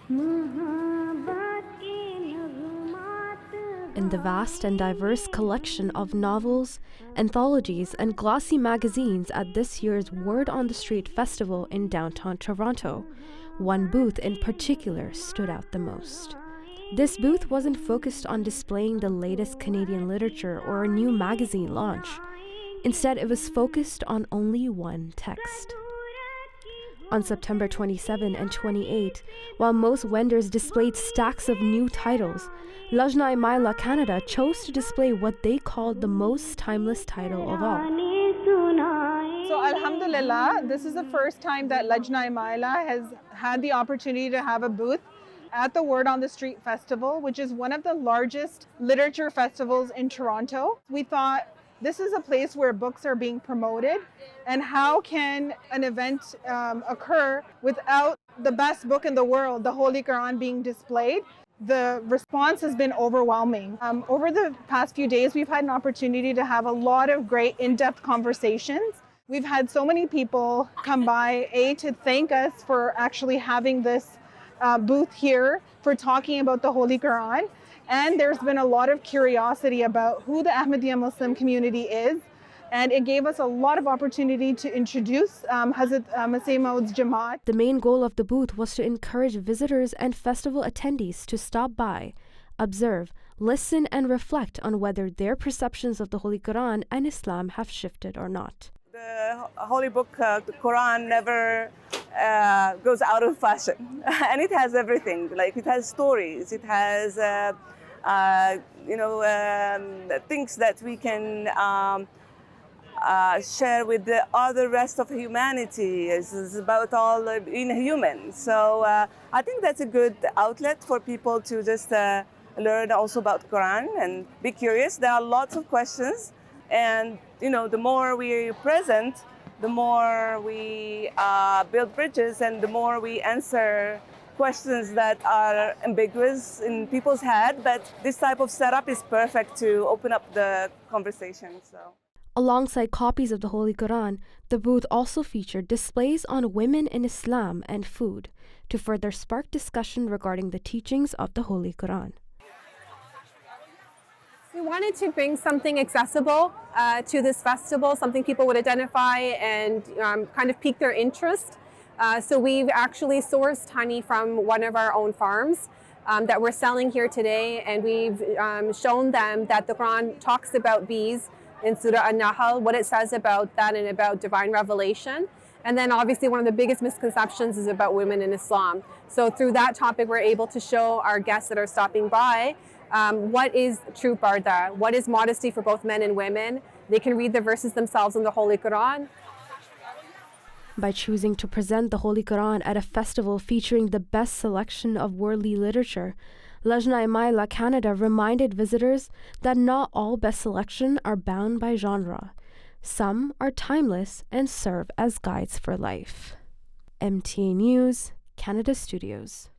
In the vast and diverse collection of novels, anthologies, and glossy magazines at this year's Word on the Street Festival in downtown Toronto, one booth in particular stood out the most. This booth wasn't focused on displaying the latest Canadian literature or a new magazine launch. Instead, it was focused on only one text. On September 27 and 28, while most vendors displayed stacks of new titles, Lajna Ima'illah Canada chose to display what they called the most timeless title of all. So Alhamdulillah, this is the first time that Lajna Ima'illah has had the opportunity to have a booth at the Word on the Street Festival, which is one of the largest literature festivals in Toronto. We thought, this is a place where books are being promoted, and how can an event occur without the best book in the world, the Holy Quran, being displayed? The response has been overwhelming. Over the past few days, we've had an opportunity to have a lot of great in-depth conversations. We've had so many people come by, to thank us for actually having this booth here, for talking about the Holy Quran. And there's been a lot of curiosity about who the Ahmadiyya Muslim community is. And it gave us a lot of opportunity to introduce Hazrat Masih Maud's Jamaat. The main goal of the booth was to encourage visitors and festival attendees to stop by, observe, listen, and reflect on whether their perceptions of the Holy Quran and Islam have shifted or not. The holy book, the Quran, never goes out of fashion. And it has everything. Like, it has stories, it has things that we can share with the other rest of humanity. It's about all being human. So I think that's a good outlet for people to just learn also about Quran and be curious. There are lots of questions, and the more we're present, the more we build bridges, and the more we answer questions that are ambiguous in people's head. But this type of setup is perfect to open up the conversation. So, alongside copies of the Holy Quran, the booth also featured displays on women in Islam and food to further spark discussion regarding the teachings of the Holy Quran. We wanted to bring something accessible to this festival, something people would identify and kind of pique their interest. So we've actually sourced honey from one of our own farms that we're selling here today, and we've shown them that the Quran talks about bees in Surah An-Nahl, what it says about that and about divine revelation. And then obviously one of the biggest misconceptions is about women in Islam. So through that topic, we're able to show our guests that are stopping by what is true parda, what is modesty for both men and women. They can read the verses themselves in the Holy Quran. By choosing to present the Holy Quran at a festival featuring the best selection of worldly literature, Lajna Ima'illah Canada reminded visitors that not all best selection are bound by genre. Some are timeless and serve as guides for life. MTA News, Canada Studios.